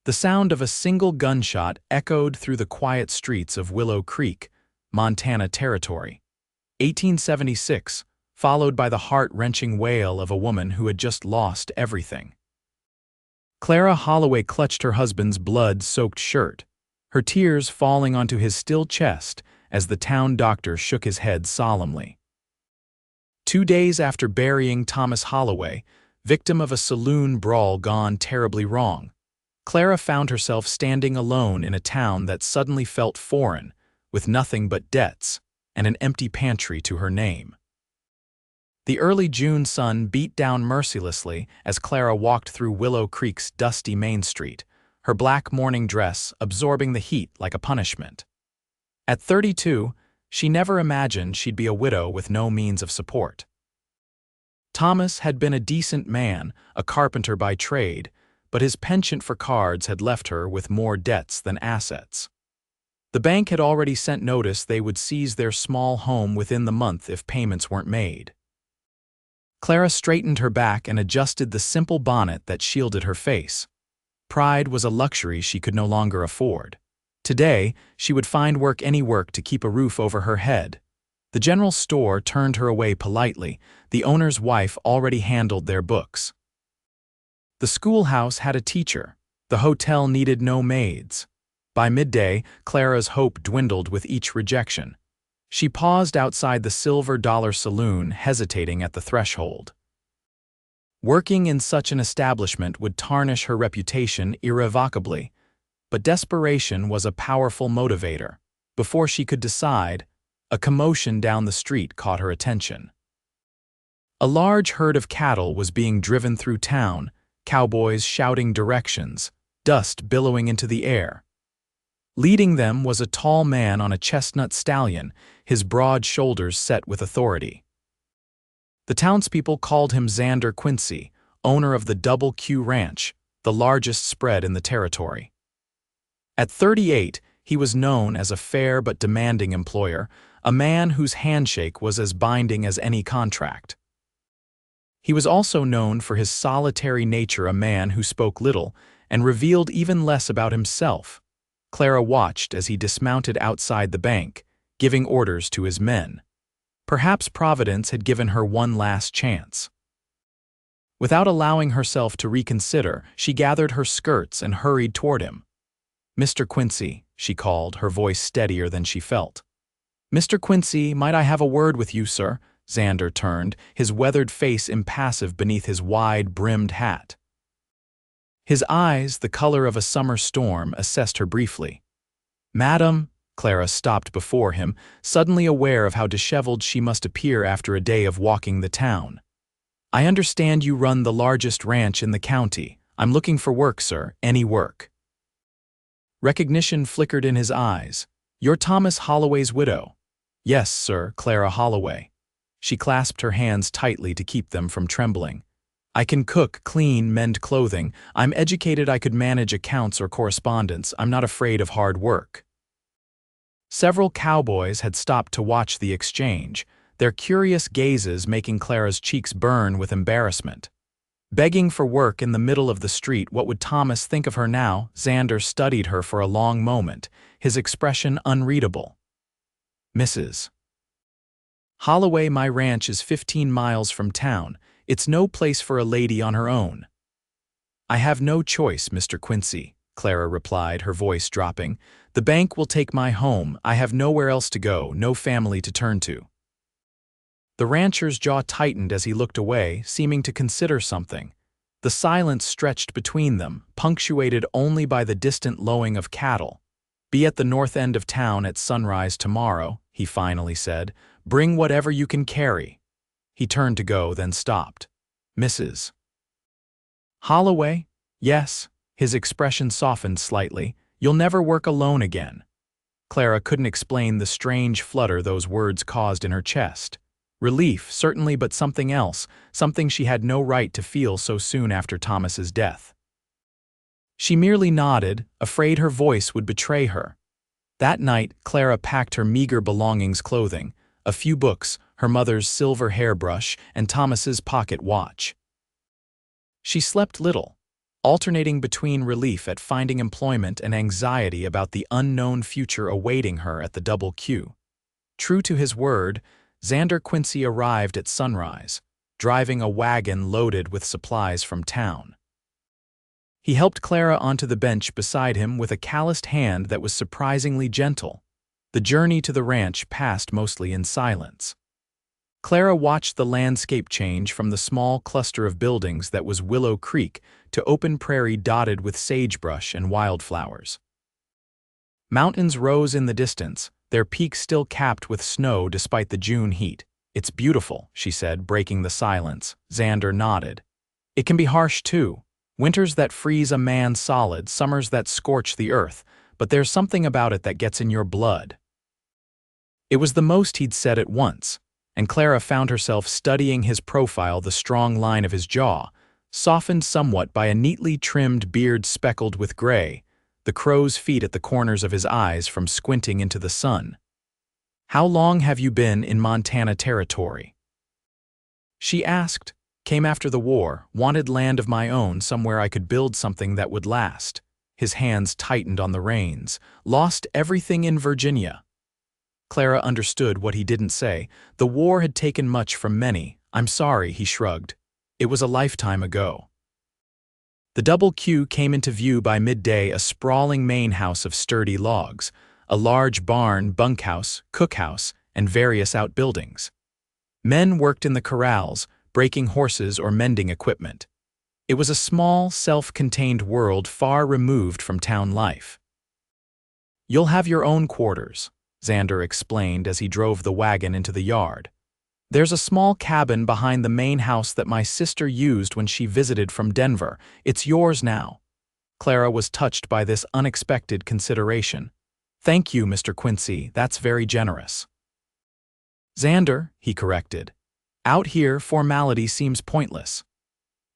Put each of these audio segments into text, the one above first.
The sound of a single gunshot echoed through the quiet streets of Willow Creek, Montana Territory. 1876, followed by the heart-wrenching wail of a woman who had just lost everything. Clara Holloway clutched her husband's blood-soaked shirt, her tears falling onto his still chest as the town doctor shook his head solemnly. 2 days after burying Thomas Holloway, victim of a saloon brawl gone terribly wrong, Clara found herself standing alone in a town that suddenly felt foreign, with nothing but debts and an empty pantry to her name. The early June sun beat down mercilessly as Clara walked through Willow Creek's dusty Main Street, her black morning dress absorbing the heat like a punishment. At 32, she never imagined she'd be a widow with no means of support. Thomas had been a decent man, a carpenter by trade, but his penchant for cards had left her with more debts than assets. The bank had already sent notice they would seize their small home within the month if payments weren't made. Clara straightened her back and adjusted the simple bonnet that shielded her face. Pride was a luxury she could no longer afford. Today, she would find any work to keep a roof over her head. The general store turned her away politely. The owner's wife already handled their books. The schoolhouse had a teacher. The hotel needed no maids. By midday, Clara's hope dwindled with each rejection. She paused outside the Silver Dollar Saloon, hesitating at the threshold. Working in such an establishment would tarnish her reputation irrevocably, but desperation was a powerful motivator. Before she could decide, a commotion down the street caught her attention. A large herd of cattle was being driven through town, cowboys shouting directions, dust billowing into the air. Leading them was a tall man on a chestnut stallion, his broad shoulders set with authority. The townspeople called him Xander Quincy, owner of the Double Q Ranch, the largest spread in the territory. At 38, he was known as a fair but demanding employer, a man whose handshake was as binding as any contract. He was also known for his solitary nature, a man who spoke little and revealed even less about himself. Clara watched as he dismounted outside the bank, giving orders to his men. Perhaps Providence had given her one last chance. Without allowing herself to reconsider, she gathered her skirts and hurried toward him. "Mr. Quincy," she called, her voice steadier than she felt. "Mr. Quincy, might I have a word with you, sir?" Xander turned, his weathered face impassive beneath his wide-brimmed hat. His eyes, the color of a summer storm, assessed her briefly. "Madam," Clara stopped before him, suddenly aware of how disheveled she must appear after a day of walking the town. "I understand you run the largest ranch in the county. I'm looking for work, sir, any work." Recognition flickered in his eyes. "You're Thomas Holloway's widow." "Yes, sir, Clara Holloway." She clasped her hands tightly to keep them from trembling. "I can cook, clean, mend clothing. I'm educated. I could manage accounts or correspondence. I'm not afraid of hard work." Several cowboys had stopped to watch the exchange, their curious gazes making Clara's cheeks burn with embarrassment. Begging for work in the middle of the street, what would Thomas think of her now? Xander studied her for a long moment, his expression unreadable. "Mrs. Holloway, my ranch is 15 miles from town. It's no place for a lady on her own." "I have no choice, Mr. Quincy," Clara replied, her voice dropping. "The bank will take my home. I have nowhere else to go, no family to turn to." The rancher's jaw tightened as he looked away, seeming to consider something. The silence stretched between them, punctuated only by the distant lowing of cattle. "Be at the north end of town at sunrise tomorrow," he finally said. "Bring whatever you can carry." He turned to go, then stopped. "Mrs. Holloway?" "Yes." His expression softened slightly. "You'll never work alone again." Clara couldn't explain the strange flutter those words caused in her chest. Relief, certainly, but something else, something she had no right to feel so soon after Thomas's death. She merely nodded, afraid her voice would betray her. That night, Clara packed her meager belongings, clothing, a few books, her mother's silver hairbrush, and Thomas's pocket watch. She slept little. alternating between relief at finding employment and anxiety about the unknown future awaiting her at the Double Q. True to his word, Xander Quincy arrived at sunrise, driving a wagon loaded with supplies from town. He helped Clara onto the bench beside him with a calloused hand that was surprisingly gentle. The journey to the ranch passed mostly in silence. Clara watched the landscape change from the small cluster of buildings that was Willow Creek to open prairie dotted with sagebrush and wildflowers. Mountains rose in the distance, their peaks still capped with snow despite the June heat. "It's beautiful," she said, breaking the silence. Xander nodded. "It can be harsh, too. Winters that freeze a man solid, summers that scorch the earth, but there's something about it that gets in your blood." It was the most he'd said at once, and Clara found herself studying his profile, the strong line of his jaw, softened somewhat by a neatly trimmed beard speckled with gray, the crow's feet at the corners of his eyes from squinting into the sun. "How long have you been in Montana Territory?" she asked. "Came after the war, wanted land of my own, somewhere I could build something that would last." His hands tightened on the reins. "Lost everything in Virginia." Clara understood what he didn't say. The war had taken much from many. "I'm sorry," he shrugged. "It was a lifetime ago." The Double Q came into view by midday, a sprawling main house of sturdy logs, a large barn, bunkhouse, cookhouse, and various outbuildings. Men worked in the corrals, breaking horses or mending equipment. It was a small, self-contained world far removed from town life. "You'll have your own quarters," Xander explained as he drove the wagon into the yard. "There's a small cabin behind the main house that my sister used when she visited from Denver. It's yours now." Clara was touched by this unexpected consideration. "Thank you, Mr. Quincy, that's very generous." "Xander," he corrected. "Out here, formality seems pointless."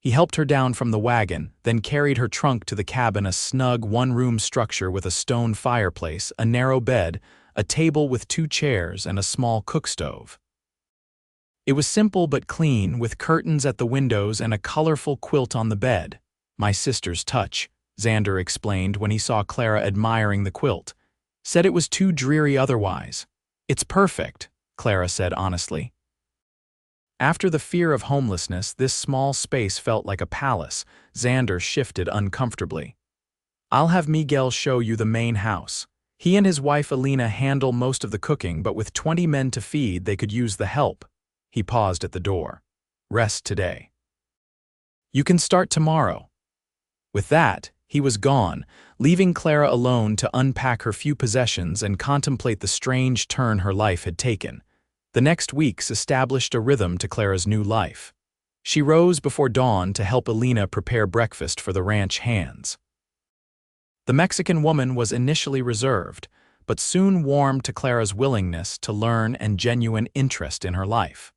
He helped her down from the wagon, then carried her trunk to the cabin, a snug one-room structure with a stone fireplace, a narrow bed, a table with 2 chairs, and a small cook stove. It was simple but clean, with curtains at the windows and a colorful quilt on the bed. "My sister's touch," Xander explained when he saw Clara admiring the quilt. "Said it was too dreary otherwise." "It's perfect," Clara said honestly. After the fear of homelessness, this small space felt like a palace. Xander shifted uncomfortably. "I'll have Miguel show you the main house. He and his wife Alina handle most of the cooking, but with 20 men to feed, they could use the help." He paused at the door. "Rest today. You can start tomorrow." With that, he was gone, leaving Clara alone to unpack her few possessions and contemplate the strange turn her life had taken. The next weeks established a rhythm to Clara's new life. She rose before dawn to help Alina prepare breakfast for the ranch hands. The Mexican woman was initially reserved, but soon warmed to Clara's willingness to learn and genuine interest in her life.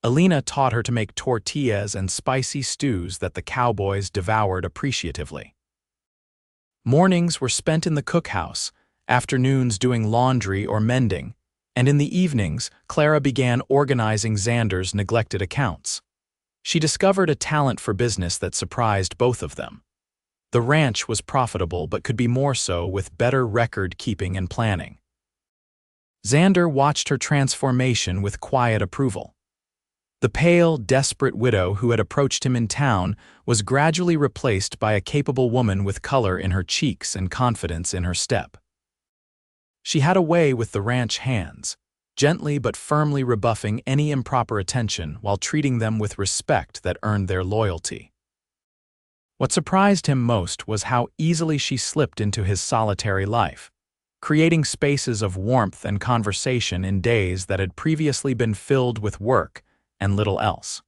Alina taught her to make tortillas and spicy stews that the cowboys devoured appreciatively. Mornings were spent in the cookhouse, afternoons doing laundry or mending, and in the evenings, Clara began organizing Xander's neglected accounts. She discovered a talent for business that surprised both of them. The ranch was profitable but could be more so with better record-keeping and planning. Xander watched her transformation with quiet approval. The pale, desperate widow who had approached him in town was gradually replaced by a capable woman with color in her cheeks and confidence in her step. She had a way with the ranch hands, gently but firmly rebuffing any improper attention while treating them with respect that earned their loyalty. What surprised him most was how easily she slipped into his solitary life, creating spaces of warmth and conversation in days that had previously been filled with work and little else.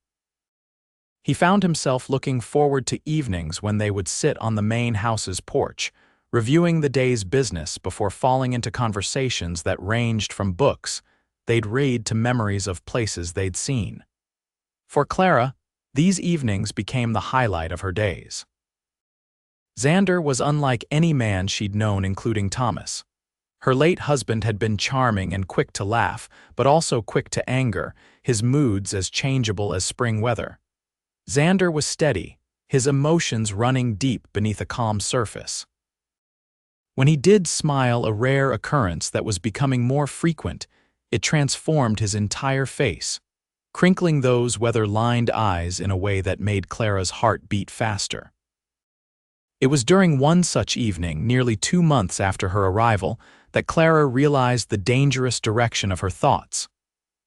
He found himself looking forward to evenings when they would sit on the main house's porch, reviewing the day's business before falling into conversations that ranged from books they'd read to memories of places they'd seen. For Clara, these evenings became the highlight of her days. Xander was unlike any man she'd known, including Thomas. Her late husband had been charming and quick to laugh, but also quick to anger, his moods as changeable as spring weather. Xander was steady, his emotions running deep beneath a calm surface. When he did smile, a rare occurrence that was becoming more frequent, it transformed his entire face, crinkling those weather-lined eyes in a way that made Clara's heart beat faster. It was during one such evening, nearly 2 months after her arrival, that Clara realized the dangerous direction of her thoughts.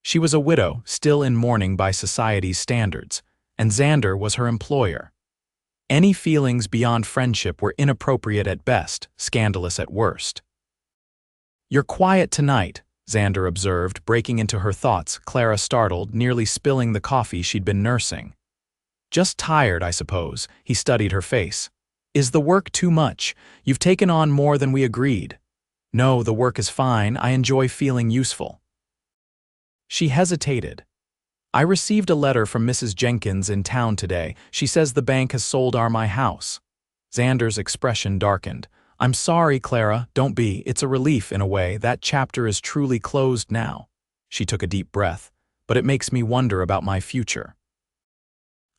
She was a widow, still in mourning by society's standards, and Xander was her employer. Any feelings beyond friendship were inappropriate at best, scandalous at worst. "You're quiet tonight," Xander observed, breaking into her thoughts, Clara startled, nearly spilling the coffee she'd been nursing. "Just tired, I suppose," he studied her face. "Is the work too much? You've taken on more than we agreed." "No, the work is fine. I enjoy feeling useful." She hesitated. "I received a letter from Mrs. Jenkins in town today. She says the bank has sold my house." Xander's expression darkened. "I'm sorry, Clara, don't be. It's a relief in a way. That chapter is truly closed now." She took a deep breath. "But it makes me wonder about my future.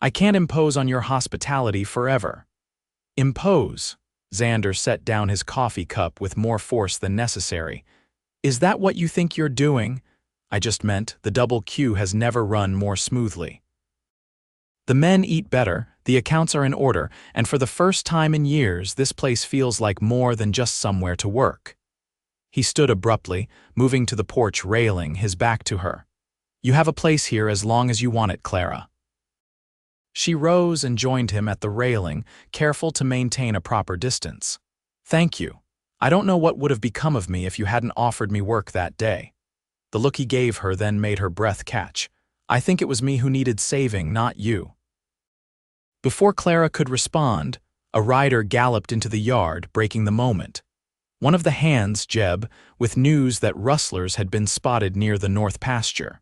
I can't impose on your hospitality forever." "Impose?" Xander set down his coffee cup with more force than necessary. "Is that what you think you're doing?" "I just meant the double queue has never run more smoothly. The men eat better, the accounts are in order, and for the first time in years, this place feels like more than just somewhere to work." He stood abruptly, moving to the porch railing, his back to her. "You have a place here as long as you want it, Clara." She rose and joined him at the railing, careful to maintain a proper distance. "Thank you. I don't know what would have become of me if you hadn't offered me work that day." The look he gave her then made her breath catch. "I think it was me who needed saving, not you." Before Clara could respond, a rider galloped into the yard, breaking the moment. One of the hands, Jeb, with news that rustlers had been spotted near the north pasture.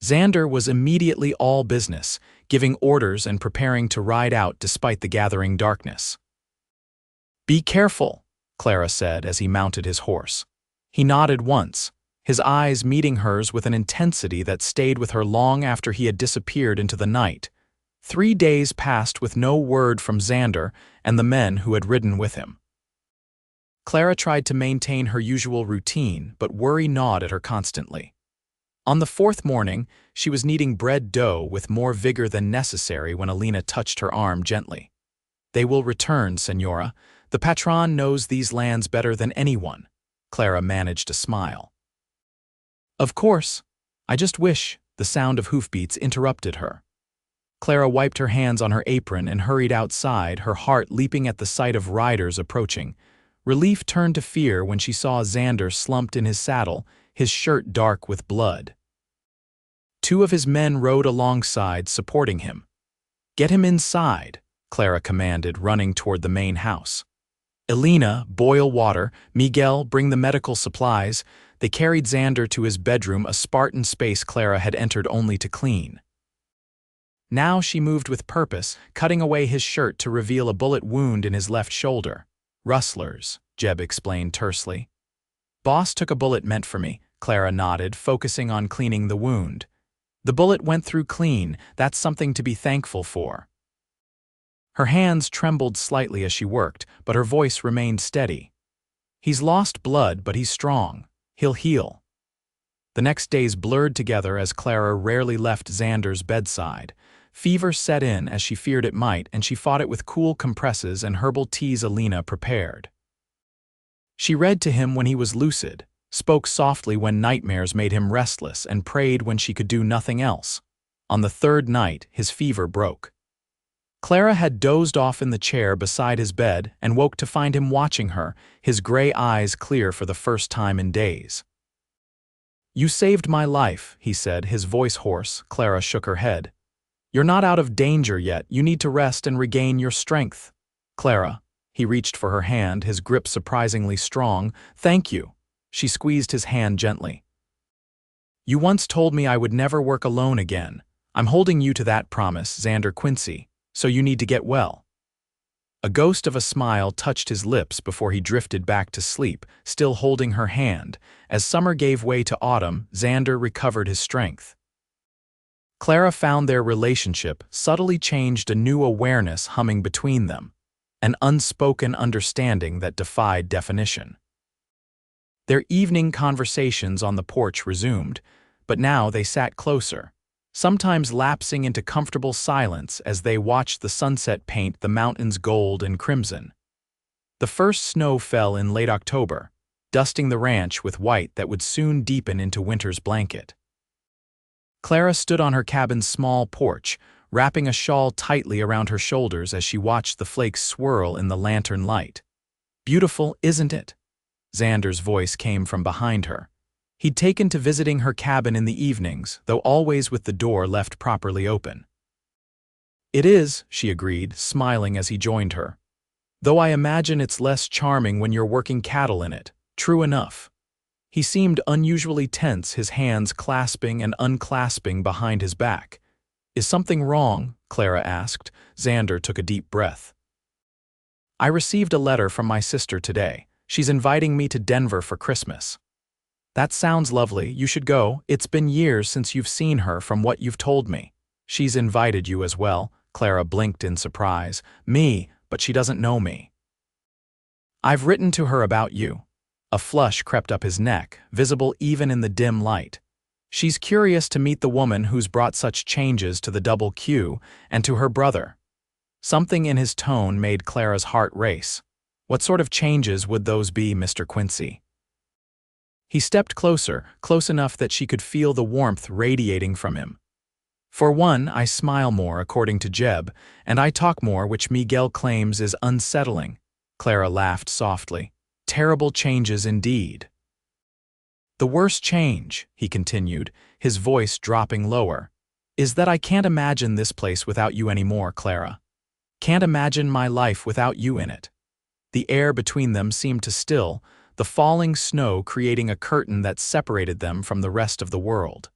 Xander was immediately all business, giving orders and preparing to ride out despite the gathering darkness. "Be careful," Clara said as he mounted his horse. He nodded once, his eyes meeting hers with an intensity that stayed with her long after he had disappeared into the night. 3 days passed with no word from Xander and the men who had ridden with him. Clara tried to maintain her usual routine, but worry gnawed at her constantly. On the 4th morning, she was kneading bread dough with more vigor than necessary when Alina touched her arm gently. "They will return, Senora. The patron knows these lands better than anyone." Clara managed a smile. "Of course. I just wish," the sound of hoofbeats interrupted her. Clara wiped her hands on her apron and hurried outside, her heart leaping at the sight of riders approaching. Relief turned to fear when she saw Xander slumped in his saddle, his shirt dark with blood. 2 of his men rode alongside, supporting him. "Get him inside," Clara commanded, running toward the main house. "Elena, boil water. Miguel, bring the medical supplies." They carried Xander to his bedroom, a Spartan space Clara had entered only to clean. Now she moved with purpose, cutting away his shirt to reveal a bullet wound in his left shoulder. "Rustlers," Jeb explained tersely. "Boss took a bullet meant for me," Clara nodded, focusing on cleaning the wound. "The bullet went through clean. That's something to be thankful for." Her hands trembled slightly as she worked, but her voice remained steady. "He's lost blood, but he's strong. He'll heal." The next days blurred together as Clara rarely left Xander's bedside. Fever set in as she feared it might, and she fought it with cool compresses and herbal teas Alina prepared. She read to him when he was lucid, spoke softly when nightmares made him restless, and prayed when she could do nothing else. On the 3rd night, his fever broke. Clara had dozed off in the chair beside his bed and woke to find him watching her, his gray eyes clear for the first time in days. "You saved my life," he said, his voice hoarse. Clara shook her head. "You're not out of danger yet. You need to rest and regain your strength." "Clara," he reached for her hand, his grip surprisingly strong. "Thank you." She squeezed his hand gently. "You once told me I would never work alone again. I'm holding you to that promise, Xander Quincy. So you need to get well." A ghost of a smile touched his lips before he drifted back to sleep, still holding her hand. As summer gave way to autumn, Xander recovered his strength. Clara found their relationship subtly changed, a new awareness humming between them, an unspoken understanding that defied definition. Their evening conversations on the porch resumed, but now they sat closer, sometimes lapsing into comfortable silence as they watched the sunset paint the mountains gold and crimson. The first snow fell in late October, dusting the ranch with white that would soon deepen into winter's blanket. Clara stood on her cabin's small porch, wrapping a shawl tightly around her shoulders as she watched the flakes swirl in the lantern light. "Beautiful, isn't it?" Xander's voice came from behind her. He'd taken to visiting her cabin in the evenings, though always with the door left properly open. "It is," she agreed, smiling as he joined her. "Though I imagine it's less charming when you're working cattle in it. True enough." He seemed unusually tense, his hands clasping and unclasping behind his back. "Is something wrong?" Clara asked. Xander took a deep breath. "I received a letter from my sister today. She's inviting me to Denver for Christmas." "That sounds lovely. You should go. It's been years since you've seen her from what you've told me." "She's invited you as well." Clara blinked in surprise. "Me, but she doesn't know me." "I've written to her about you." A flush crept up his neck, visible even in the dim light. "She's curious to meet the woman who's brought such changes to the Double Q and to her brother." Something in his tone made Clara's heart race. "What sort of changes would those be, Mr. Quincy?" He stepped closer, close enough that she could feel the warmth radiating from him. "For one, I smile more, according to Jeb, and I talk more, which Miguel claims is unsettling." Clara laughed softly. "Terrible changes indeed." "The worst change," he continued, his voice dropping lower, "is that I can't imagine this place without you anymore, Clara. Can't imagine my life without you in it." The air between them seemed to still, the falling snow creating a curtain that separated them from the rest of the world.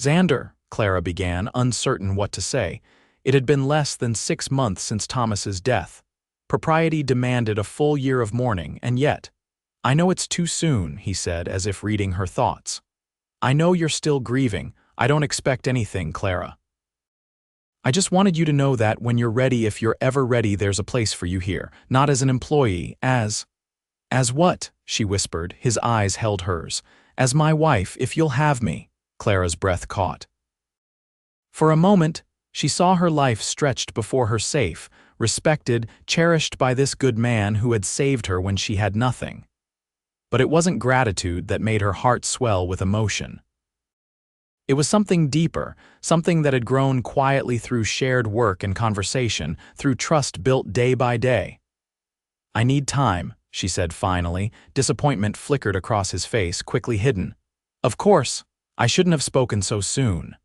"Xander," Clara began, uncertain what to say. It had been less than 6 months since Thomas's death. Propriety demanded a full year of mourning, and yet— "I know it's too soon," he said, as if reading her thoughts. "I know you're still grieving. I don't expect anything, Clara. I just wanted you to know that when you're ready, if you're ever ready, there's a place for you here, not as an employee, as—" "As what?" she whispered, his eyes held hers. "As my wife, if you'll have me." Clara's breath caught. For a moment, she saw her life stretched before her, safe, respected, cherished by this good man who had saved her when she had nothing. But it wasn't gratitude that made her heart swell with emotion. It was something deeper, something that had grown quietly through shared work and conversation, through trust built day by day. "I need time," she said finally. Disappointment flickered across his face, quickly hidden. "Of course, I shouldn't have spoken so soon."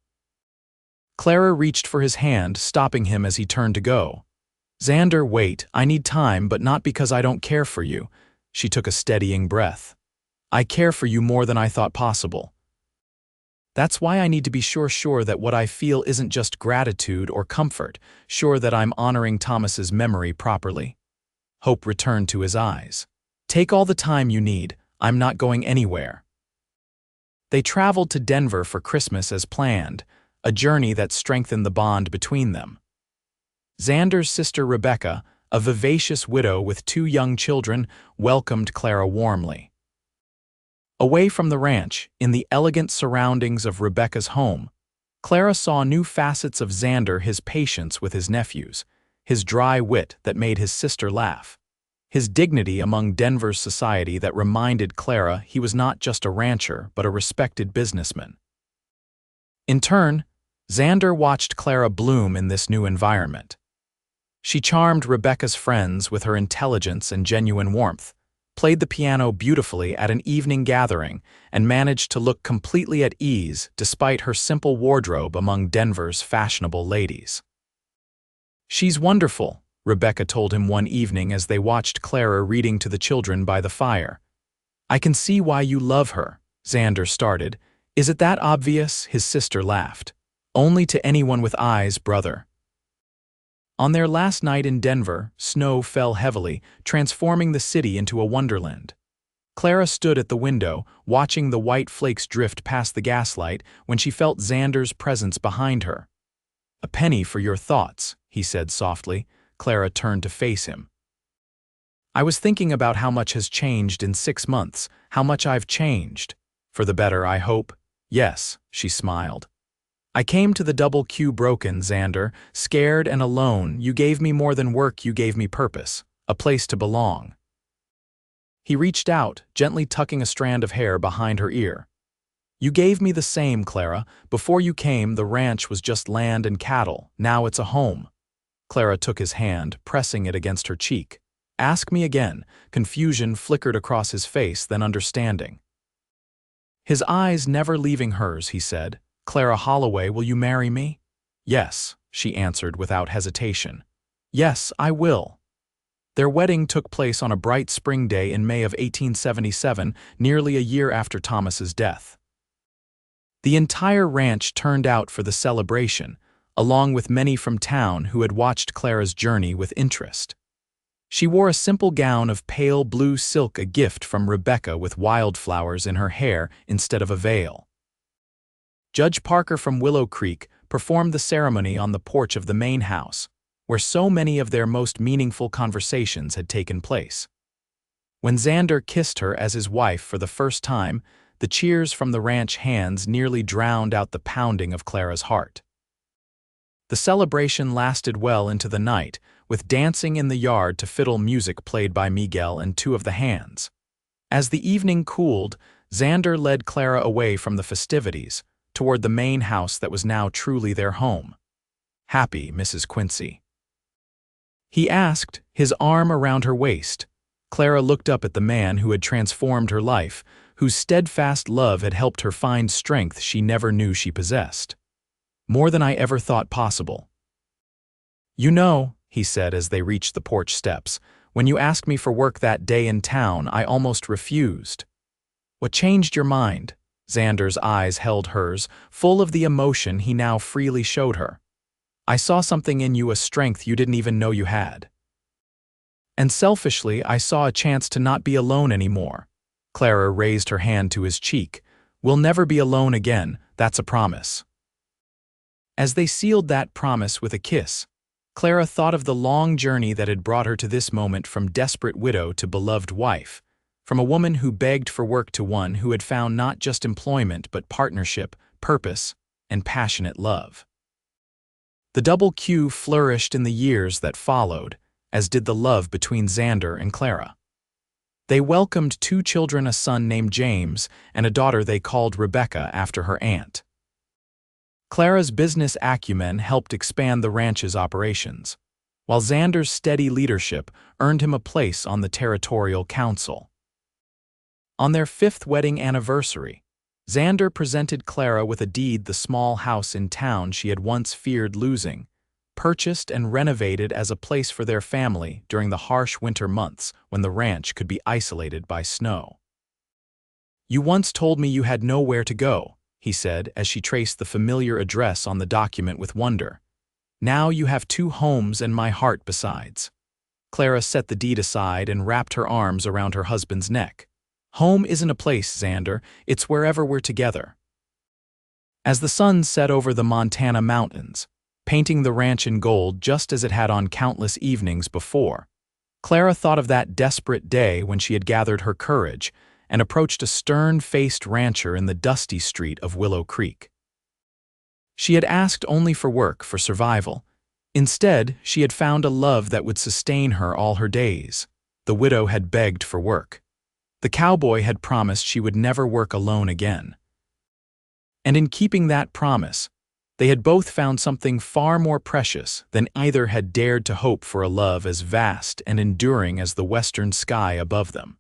Clara reached for his hand, stopping him as he turned to go. "Xander, wait. I need time, but not because I don't care for you." She took a steadying breath. "I care for you more than I thought possible. That's why I need to be sure that what I feel isn't just gratitude or comfort, sure that I'm honoring Thomas's memory properly." Hope returned to his eyes. "Take all the time you need. I'm not going anywhere." They traveled to Denver for Christmas as planned, a journey that strengthened the bond between them. Xander's sister Rebecca, a vivacious widow with 2 young children, welcomed Clara warmly. Away from the ranch, in the elegant surroundings of Rebecca's home, Clara saw new facets of Xander: his patience with his nephews, his dry wit that made his sister laugh, his dignity among Denver's society that reminded Clara he was not just a rancher but a respected businessman. In turn, Xander watched Clara bloom in this new environment. She charmed Rebecca's friends with her intelligence and genuine warmth, played the piano beautifully at an evening gathering, and managed to look completely at ease despite her simple wardrobe among Denver's fashionable ladies. "She's wonderful," Rebecca told him one evening as they watched Clara reading to the children by the fire. "I can see why you love her," Xander started. "Is it that obvious?" His sister laughed. "Only to anyone with eyes, brother." On their last night in Denver, snow fell heavily, transforming the city into a wonderland. Clara stood at the window, watching the white flakes drift past the gaslight when she felt Xander's presence behind her. "A penny for your thoughts," he said softly. Clara turned to face him. "I was thinking about how much has changed in 6 months, how much I've changed. For the better, I hope." "Yes," she smiled. "I came to the double Q broken, Xander, scared and alone. You gave me more than work, you gave me purpose, a place to belong." He reached out, gently tucking a strand of hair behind her ear. "You gave me the same, Clara. Before you came, the ranch was just land and cattle. Now it's a home." Clara took his hand, pressing it against her cheek. "Ask me again." Confusion flickered across his face, then understanding. His eyes never leaving hers, he said, "Clara Holloway, will you marry me?" "Yes," she answered without hesitation. "Yes, I will." Their wedding took place on a bright spring day in May of 1877, nearly a year after Thomas's death. The entire ranch turned out for the celebration, along with many from town who had watched Clara's journey with interest. She wore a simple gown of pale blue silk, a gift from Rebecca, with wildflowers in her hair instead of a veil. Judge Parker from Willow Creek performed the ceremony on the porch of the main house, where so many of their most meaningful conversations had taken place. When Xander kissed her as his wife for the first time, the cheers from the ranch hands nearly drowned out the pounding of Clara's heart. The celebration lasted well into the night, with dancing in the yard to fiddle music played by Miguel and 2 of the hands. As the evening cooled, Xander led Clara away from the festivities, toward the main house that was now truly their home. "Happy, Mrs. Quincy?" he asked, his arm around her waist. Clara looked up at the man who had transformed her life, whose steadfast love had helped her find strength she never knew she possessed. "More than I ever thought possible." "You know," he said as they reached the porch steps, "when you asked me for work that day in town, I almost refused." "What changed your mind?" Xander's eyes held hers, full of the emotion he now freely showed her. "I saw something in you, a strength you didn't even know you had. And selfishly, I saw a chance to not be alone anymore." Clara raised her hand to his cheek. "We'll never be alone again, that's a promise." As they sealed that promise with a kiss, Clara thought of the long journey that had brought her to this moment, from desperate widow to beloved wife, from a woman who begged for work to one who had found not just employment but partnership, purpose, and passionate love. The double Q flourished in the years that followed, as did the love between Xander and Clara. They welcomed 2 children, a son named James and a daughter they called Rebecca after her aunt. Clara's business acumen helped expand the ranch's operations, while Xander's steady leadership earned him a place on the territorial council. On their 5th wedding anniversary, Xander presented Clara with a deed, the small house in town she had once feared losing, purchased and renovated as a place for their family during the harsh winter months when the ranch could be isolated by snow. "You once told me you had nowhere to go," he said as she traced the familiar address on the document with wonder. "Now you have 2 homes and my heart besides." Clara set the deed aside and wrapped her arms around her husband's neck. "Home isn't a place, Xander, it's wherever we're together." As the sun set over the Montana mountains, painting the ranch in gold just as it had on countless evenings before, Clara thought of that desperate day when she had gathered her courage and approached a stern-faced rancher in the dusty street of Willow Creek. She had asked only for work, for survival. Instead, she had found a love that would sustain her all her days. The widow had begged for work. The cowboy had promised she would never work alone again. And in keeping that promise, they had both found something far more precious than either had dared to hope for, a love as vast and enduring as the western sky above them.